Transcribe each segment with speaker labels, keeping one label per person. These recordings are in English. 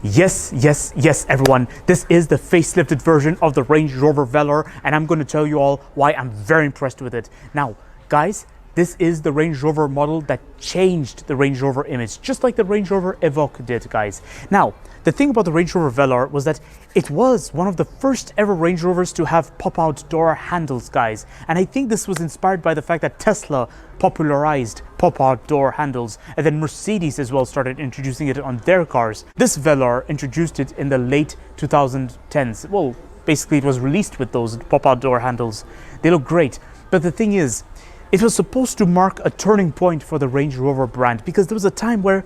Speaker 1: Yes, everyone. This is the facelifted version of the Range Rover Velar, and I'm going to tell you all why I'm very impressed with it. Now, guys, this is the Range Rover model that changed the Range Rover image, just like the Range Rover Evoque did, guys. Now, the thing about the Range Rover Velar was that it was one of the first ever Range Rovers to have pop-out door handles, guys. And I think this was inspired by the fact that Tesla popularized pop-out door handles, and then Mercedes as well started introducing it on their cars. This Velar introduced it in the late 2010s. Well, basically it was released with those pop-out door handles. They look great. But the thing is, it was supposed to mark a turning point for the Range Rover brand, because there was a time where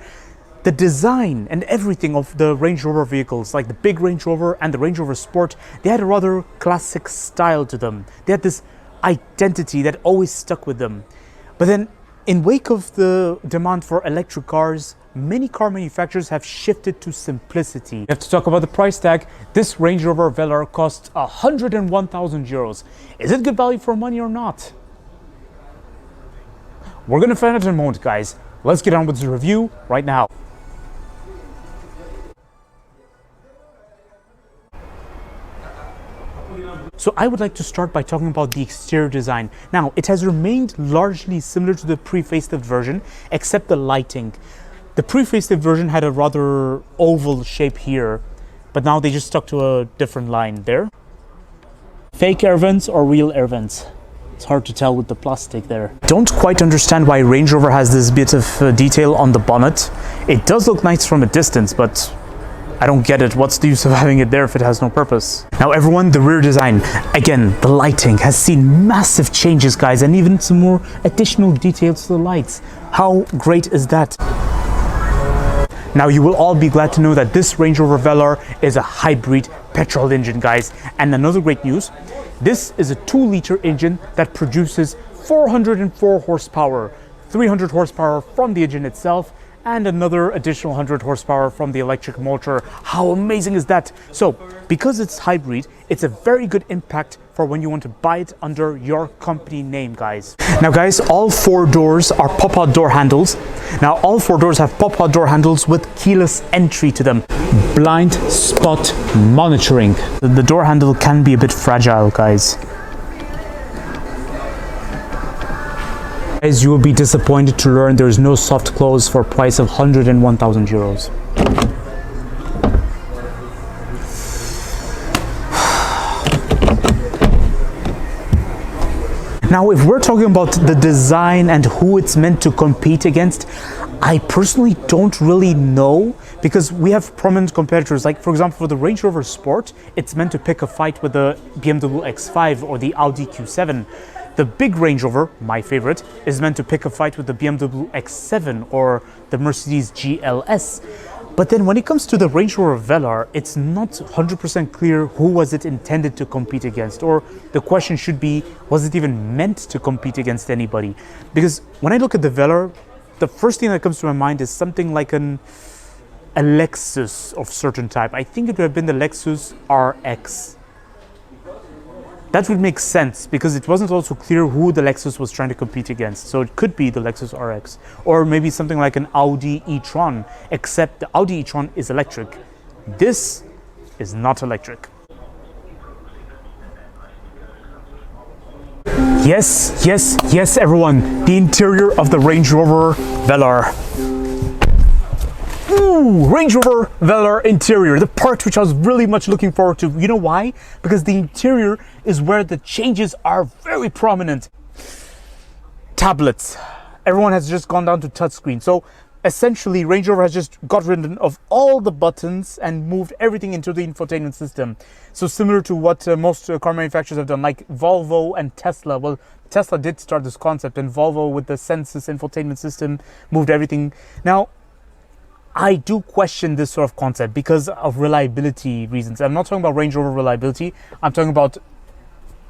Speaker 1: the design and everything of the Range Rover vehicles, like the big Range Rover and the Range Rover Sport, they had a rather classic style to them. They had this identity that always stuck with them. But then, in wake of the demand for electric cars, many car manufacturers have shifted to simplicity. We have to talk about the price tag. This Range Rover Velar costs 101,000 euros. Is it good value for money or not? We're gonna find out in a moment, guys. Let's get on with the review right now. So I would like to start by talking about the exterior design. Now, it has remained largely similar to the pre-facelift version, except the lighting. The pre-facelift version had a rather oval shape here, but now they just stuck to a different line there. Fake air vents or real air vents? It's hard to tell with the plastic there. Don't quite understand why Range Rover has this bit of detail on the bonnet. It does look nice from a distance, but I don't get it. What's the use of having it there if it has no purpose? Now everyone, the rear design. Again, the lighting has seen massive changes, guys, and even some more additional details to the lights. How great is that? Now you will all be glad to know that this Range Rover Velar is a hybrid petrol engine, guys. And another great news, this is a 2-liter engine that produces 404 horsepower, 300 horsepower from the engine itself, and another additional 100 horsepower from the electric motor. How amazing is that? So, because it's hybrid, it's a very good impact for when you want to buy it under your company name, guys. Now guys, all 4 doors are pop-out door handles. Now all 4 doors have pop-out door handles with keyless entry to them. Blind spot monitoring. The door handle can be a bit fragile, guys. Guys, you will be disappointed to learn there is no soft close for a price of 101,000 euros. Now, if we're talking about the design and who it's meant to compete against, I personally don't really know, because we have prominent competitors. Like, for example, for the Range Rover Sport, it's meant to pick a fight with the BMW X5 or the Audi Q7. The big Range Rover, my favorite, is meant to pick a fight with the BMW X7 or the Mercedes GLS. But then when it comes to the Range Rover Velar, it's not 100% clear who was it intended to compete against, or the question should be, was it even meant to compete against anybody? Because when I look at the Velar, the first thing that comes to my mind is something like a Lexus of certain type. I think it would have been the Lexus RX. That would make sense, because it wasn't also clear who the Lexus was trying to compete against. So it could be the Lexus RX, or maybe something like an Audi e-tron, except the Audi e-tron is electric. This is not electric. Yes, everyone. The interior of the Range Rover Velar. Ooh, Range Rover Velar interior, the part which I was really much looking forward to. You know why? Because the interior is where the changes are very prominent. Tablets. Everyone has just gone down to touchscreen. So essentially, Range Rover has just got rid of all the buttons and moved everything into the infotainment system. So similar to what most car manufacturers have done, like Volvo and Tesla. Well, Tesla did start this concept, and Volvo with the Sensus infotainment system moved everything. Now, I do question this sort of concept because of reliability reasons. I'm not talking about Range Rover reliability. I'm talking about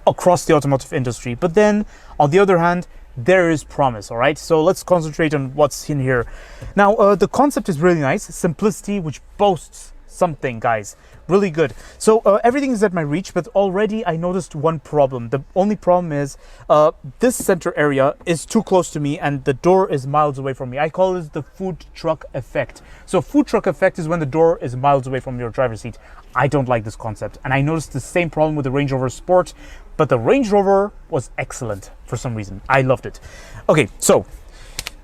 Speaker 1: across the automotive industry. But then, on the other hand, there is promise, all right? So let's concentrate on what's in here. Now, the concept is really nice. Simplicity, which boasts something, guys. Really good. So everything is at my reach, but already I noticed one problem. The only problem is this center area is too close to me and the door is miles away from me. I call this the food truck effect. So food truck effect is when the door is miles away from your driver's seat. I don't like this concept, and I noticed the same problem with the Range Rover Sport, but the Range Rover was excellent for some reason. I loved it. Okay, so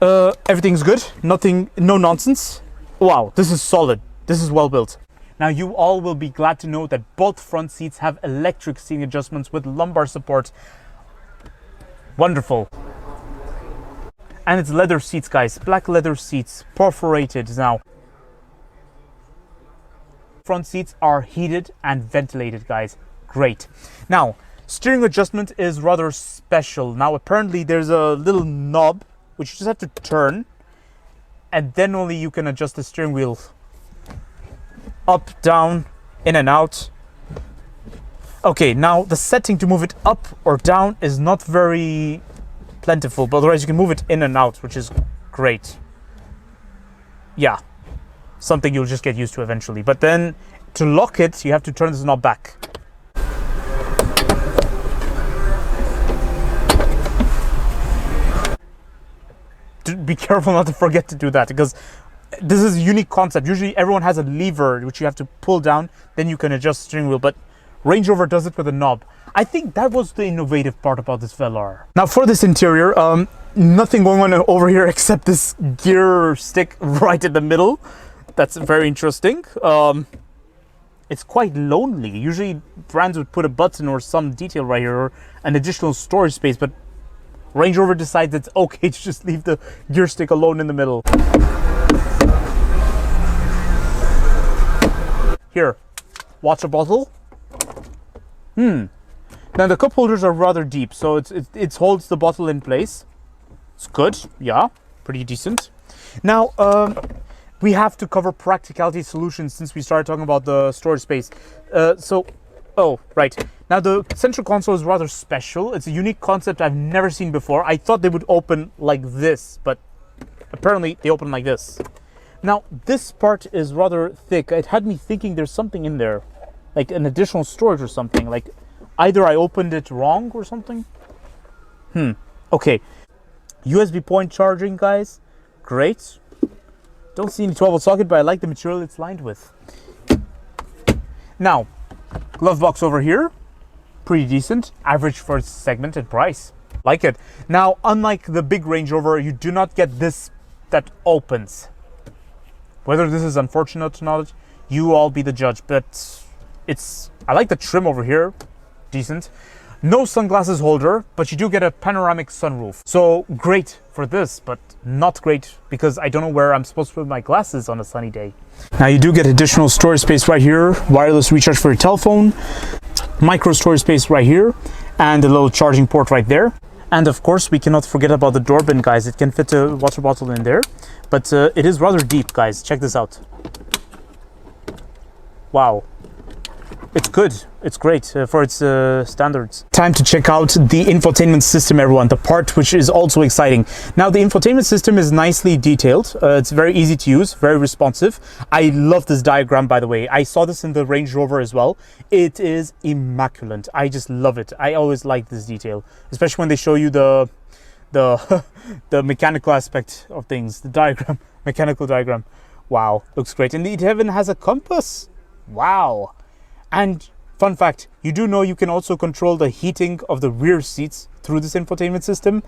Speaker 1: everything's good. Nothing, no nonsense. Wow, this is solid. This is well built. Now you all will be glad to know that both front seats have electric seating adjustments with lumbar support. Wonderful. And it's leather seats, guys. Black leather seats, perforated now. Front seats are heated and ventilated, guys. Great. Now, steering adjustment is rather special. Now, apparently there's a little knob which you just have to turn, and then only you can adjust the steering wheel. Up, down, in and out. Okay, now the setting to move it up or down is not very plentiful, but otherwise you can move it in and out, which is great. Yeah, something you'll just get used to eventually. But then to lock it, you have to turn this knob back. Be careful not to forget to do that, because this is a unique concept. Usually everyone has a lever which you have to pull down, then you can adjust the steering wheel, but Range Rover does it with a knob. I think that was the innovative part about this Velar. Now for this interior, nothing going on over here except this gear stick right in the middle. That's very interesting. It's quite lonely. Usually brands would put a button or some detail right here, or an additional storage space, but Range Rover decides it's okay to just leave the gear stick alone in the middle. Here, water bottle. Now the cup holders are rather deep, so it holds the bottle in place. It's good, yeah, pretty decent. Now, we have to cover practicality solutions since we started talking about the storage space. Oh, right. Now the central console is rather special. It's a unique concept I've never seen before. I thought they would open like this, but apparently they open like this. Now this part is rather thick. It had me thinking there's something in there, like an additional storage or something. Like either I opened it wrong or something. Okay. USB point charging, guys. Great. Don't see any 12-volt socket, but I like the material it's lined with. Now, glove box over here, pretty decent, average for its segment and price. Like it. Now, unlike the big Range Rover, you do not get this that opens. Whether this is unfortunate or not, you all be the judge. But I like the trim over here, decent. No sunglasses holder, but you do get a panoramic sunroof. So great for this, but not great because I don't know where I'm supposed to put my glasses on a sunny day. Now you do get additional storage space right here, wireless recharge for your telephone, micro storage space right here, and a little charging port right there. And of course, we cannot forget about the door bin, guys. It can fit a water bottle in there, but it is rather deep, guys. Check this out. Wow. It's good. It's great for its standards. Time to check out the infotainment system, everyone. The part which is also exciting. Now, the infotainment system is nicely detailed. It's very easy to use, very responsive. I love this diagram, by the way. I saw this in the Range Rover as well. It is immaculate. I just love it. I always like this detail, especially when they show you the mechanical aspect of things. The diagram, mechanical diagram. Wow, looks great. And it even has a compass. Wow. And fun fact, you do know you can also control the heating of the rear seats through this infotainment system.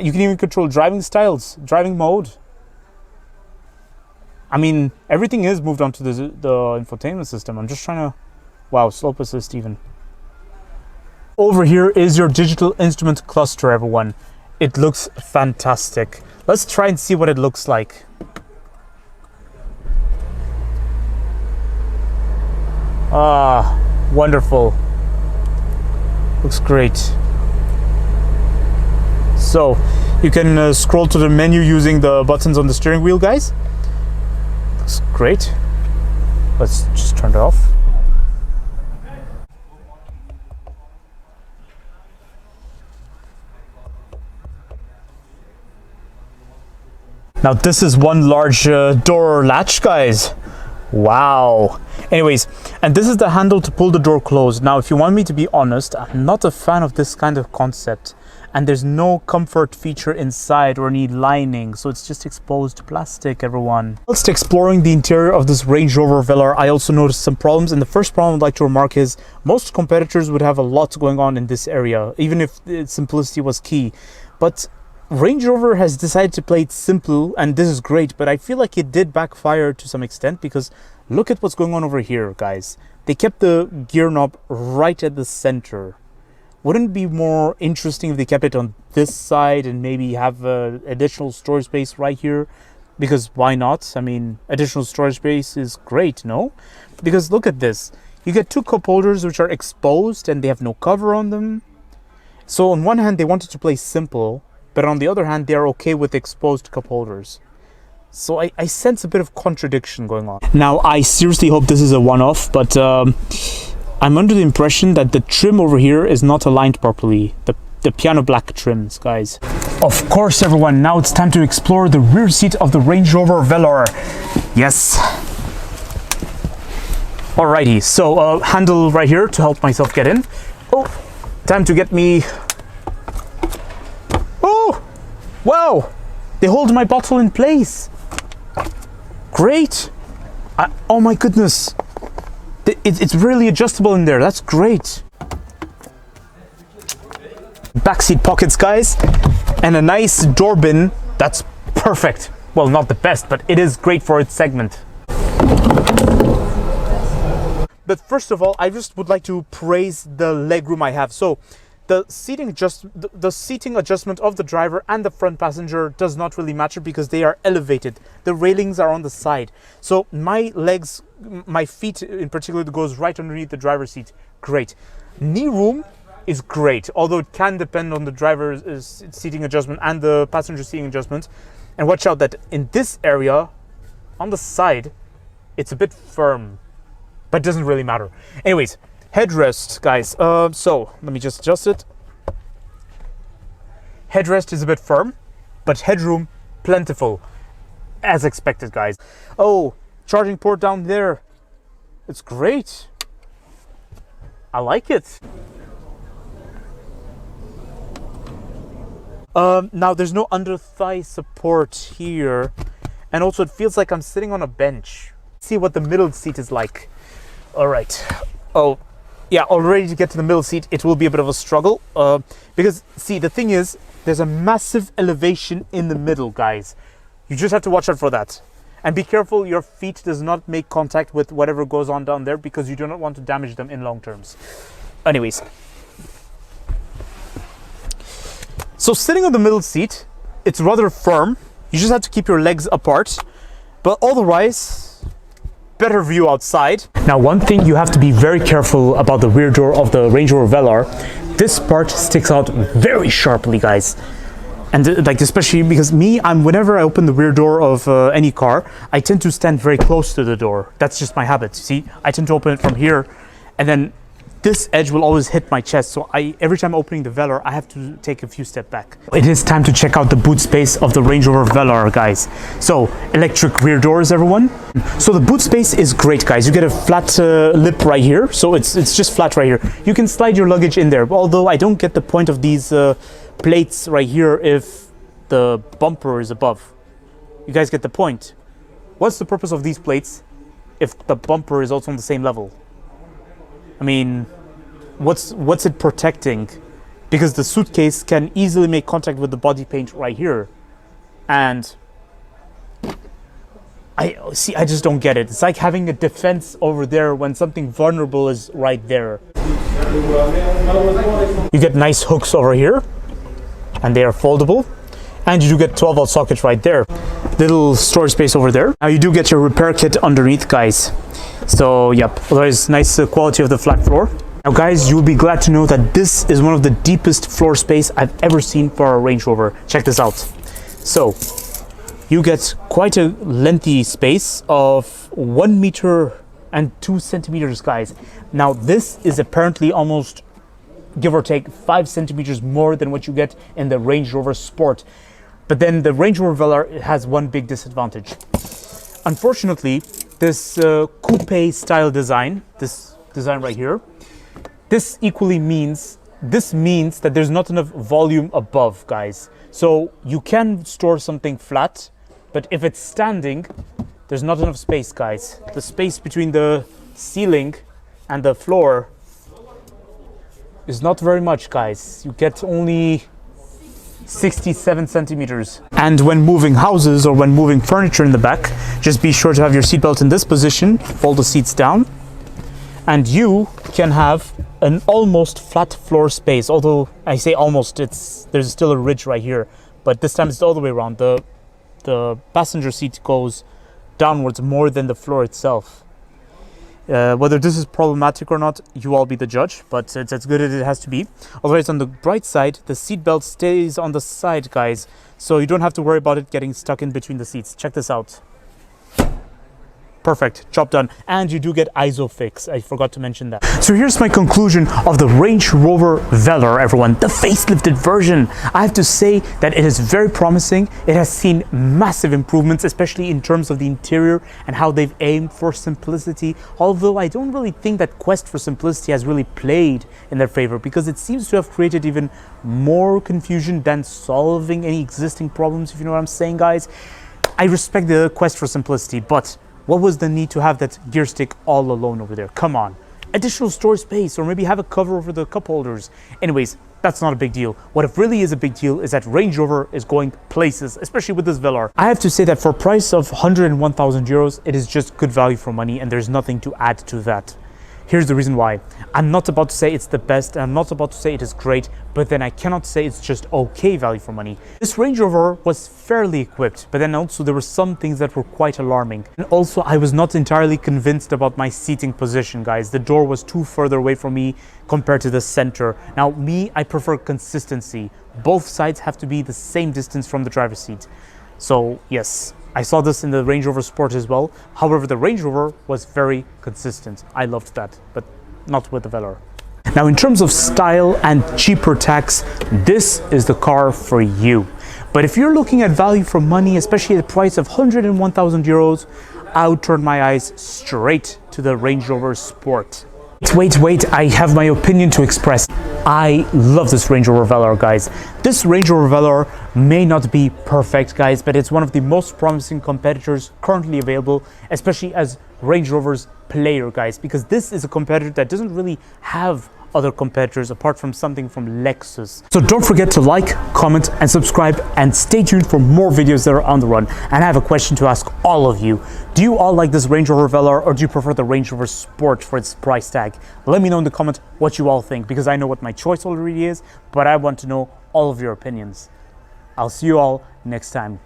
Speaker 1: You can even control driving styles, driving mode. I mean, everything is moved onto the infotainment system. I'm just trying to... Wow, slope assist even. Over here is your digital instrument cluster, everyone. It looks fantastic. Let's try and see what it looks like. Ah, wonderful. Looks great. So, you can scroll to the menu using the buttons on the steering wheel, guys. Looks great. Let's just turn it off. Now this is one large door latch, guys. Wow. Anyways, and this is the handle to pull the door closed. Now, if you want me to be honest, I'm not a fan of this kind of concept. And there's no comfort feature inside or any lining, so it's just exposed plastic, everyone. Whilst exploring the interior of this Range Rover Velar, I also noticed some problems, and the first problem I'd like to remark is most competitors would have a lot going on in this area, even if simplicity was key. But Range Rover has decided to play it simple, and this is great, but I feel like it did backfire to some extent, because look at what's going on over here, guys. They kept the gear knob right at the center. Wouldn't it be more interesting if they kept it on this side and maybe have additional storage space right here? Because why not? I mean, additional storage space is great, no? Because look at this. You get two cup holders which are exposed and they have no cover on them. So on one hand, they wanted to play simple, but on the other hand, they are okay with exposed cup holders. So I sense a bit of contradiction going on. Now, I seriously hope this is a one-off, but I'm under the impression that the trim over here is not aligned properly. The piano black trims, guys. Of course, everyone, now it's time to explore the rear seat of the Range Rover Velar. Yes. Alrighty, so handle right here to help myself get in. Oh, time to get me... Oh, wow. They hold my bottle in place. Great. Oh my goodness. It's really adjustable in there. That's great. Backseat pockets, guys, and a nice door bin. That's perfect. Well, not the best, but it is great for its segment. But first of all, I just would like to praise the legroom I have. So the seating adjustment of the driver and the front passenger does not really matter because they are elevated. The railings are on the side. So my legs, my feet in particular, goes right underneath the driver's seat. Great. Knee room is great, although it can depend on the driver's seating adjustment and the passenger seating adjustment. And watch out that in this area, on the side, it's a bit firm, but it doesn't really matter. Anyways, headrest, guys. So let me just adjust it. Headrest is a bit firm, but headroom plentiful, as expected, guys. Oh, charging port down there. It's great. I like it. Now there's no under thigh support here, and also it feels like I'm sitting on a bench. See what the middle seat is like. All right. Oh, yeah, already to get to the middle seat, it will be a bit of a struggle. Because, see, the thing is, there's a massive elevation in the middle, guys. You just have to watch out for that. And be careful your feet does not make contact with whatever goes on down there, because you do not want to damage them in long terms. Anyways. So sitting on the middle seat, it's rather firm. You just have to keep your legs apart. But otherwise, better view outside. Now, one thing you have to be very careful about the rear door of the Range Rover Velar. This part sticks out very sharply, guys. And like, especially because whenever I open the rear door of any car, I tend to stand very close to the door. That's just my habit. See, I tend to open it from here, and then this edge will always hit my chest. So every time opening the Velar, I have to take a few steps back. It is time to check out the boot space of the Range Rover Velar, guys. So electric rear doors, everyone. So the boot space is great, guys. You get a flat lip right here. So it's just flat right here. You can slide your luggage in there. Although I don't get the point of these plates right here if the bumper is above. You guys get the point. What's the purpose of these plates if the bumper is also on the same level? I mean, what's it protecting? Because the suitcase can easily make contact with the body paint right here. And I just don't get it. It's like having a defense over there when something vulnerable is right there. You get nice hooks over here, and they are foldable. And you do get 12-volt sockets right there. Little storage space over there. Now you do get your repair kit underneath, guys. So, yep, otherwise nice quality of the flat floor. Now, guys, you'll be glad to know that this is one of the deepest floor space I've ever seen for a Range Rover. Check this out. So, you get quite a lengthy space of 1 meter and 2 centimeters, guys. Now, this is apparently almost, give or take, 5 centimeters more than what you get in the Range Rover Sport. But then the Range Rover Velar has one big disadvantage. Unfortunately, this coupe style design, this design right here, this means that there's not enough volume above, guys. So you can store something flat, but if it's standing, there's not enough space, guys. The space between the ceiling and the floor is not very much, guys. You get only 67 centimeters. And when moving houses or when moving furniture in the back, just be sure to have your seatbelt in this position, fold the seats down, and you can have an almost flat floor space. Although I say almost, there's still a ridge right here, but this time it's all the way around. The passenger seat goes downwards more than the floor itself. Whether this is problematic or not, you all be the judge, but it's as good as it has to be. Otherwise, on the bright side, the seat belt stays on the side, guys, so you don't have to worry about it getting stuck in between the seats. Check this out. Perfect, job done. And you do get ISOFIX, I forgot to mention that. So here's my conclusion of the Range Rover Velar, everyone, the facelifted version. I have to say that it is very promising. It has seen massive improvements, especially in terms of the interior and how they've aimed for simplicity. Although I don't really think that quest for simplicity has really played in their favor, because it seems to have created even more confusion than solving any existing problems, if you know what I'm saying, guys. I respect the quest for simplicity, but what was the need to have that gear stick all alone over there? Come on. Additional storage space, or maybe have a cover over the cup holders. Anyways, that's not a big deal. What really is a big deal is that Range Rover is going places, especially with this Velar. I have to say that for a price of 101,000 euros, it is just good value for money, and there's nothing to add to that. Here's the reason why. I'm not about to say it's the best, and I'm not about to say it is great, but then I cannot say it's just okay value for money. This Range Rover was fairly equipped, but then also there were some things that were quite alarming. And also, I was not entirely convinced about my seating position, guys. The door was too further away from me compared to the center. Now, I prefer consistency. Both sides have to be the same distance from the driver's seat. So, yes. I saw this in the Range Rover Sport as well. However, the Range Rover was very consistent. I loved that, but not with the Velar. Now, in terms of style and cheaper tax, this is the car for you. But if you're looking at value for money, especially at the price of 101,000 euros, I would turn my eyes straight to the Range Rover Sport. Wait, I have my opinion to express. I love this Range Rover Velar, guys. This Range Rover Velar may not be perfect, guys, but it's one of the most promising competitors currently available, especially as Range Rover's player, guys, because this is a competitor that doesn't really have other competitors apart from something from Lexus. So don't forget to like, comment, and subscribe, and stay tuned for more videos that are on the run. And I have a question to ask all of you. Do you all like this Range Rover Velar, or do you prefer the Range Rover Sport for its price tag? Let me know in the comments what you all think, because I know what my choice already is, but I want to know all of your opinions. I'll see you all next time.